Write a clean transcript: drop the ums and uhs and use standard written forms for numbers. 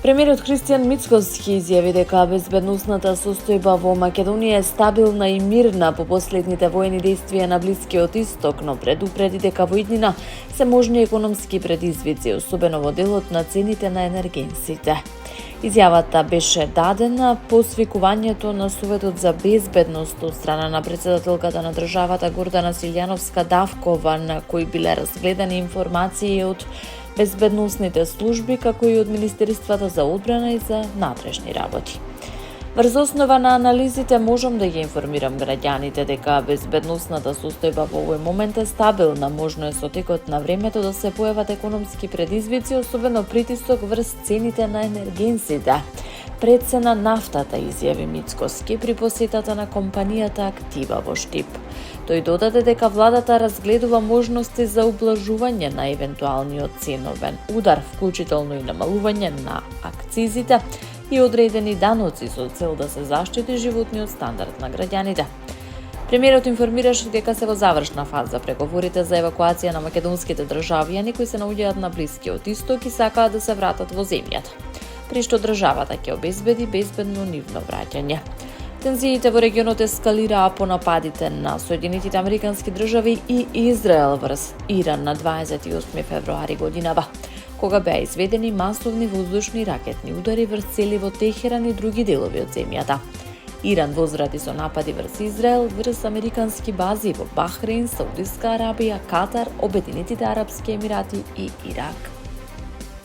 Премиерот Христијан Мицкоски изјави дека безбедносната состојба во Македонија е стабилна и мирна по последните воени действија на Блискиот Исток, но предупреди дека во иднина се можни економски предизвици, особено во делот на цените на енергенсите. Изјавата беше дадена по свикувањето на Советот за безбедност од страна на претседателката на државата Гордана Силјановска-Давкова, на кој биле разгледани информации од безбедносните служби, како и од Министерствата за одбрана и за внатрешни работи. Врз основа на анализите можам да ги информирам граѓаните дека безбедносната состојба во овој момент е стабилна. Можно е со текот на времето да се појават економски предизвици, особено притисок врз цените на енергенсите. Прецена нафтата, изјави Мицкоски при посетата на компанијата Актива во Штип. Тој додаде дека владата разгледува можности за ублажување на евентуалниот ценовен удар, вклучително и намалување на акцизите и одредени даноци со цел да се заштити животниот стандард на граѓаните. Премиерот информираше дека се во завршна фаза преговорите за евакуација на македонските државјани кои се наоѓаат на Блискиот Исток и сакаат да се вратат во земјата, при што државата ќе обезбеди безбедно нивно враќање. Тензиите во регионот ескалираа по нападите на Соединетите Американски држави и Израел врз Иран на 28 февруари годинава, кога беа изведени масовни воздушни ракетни удари врз цели во Техеран и други делови од земјата. Иран возради со напади врз Израел, врз американски бази во Бахрейн, Саудиска Арабија, Катар, Обединетите Арапски Емирати и Ирак.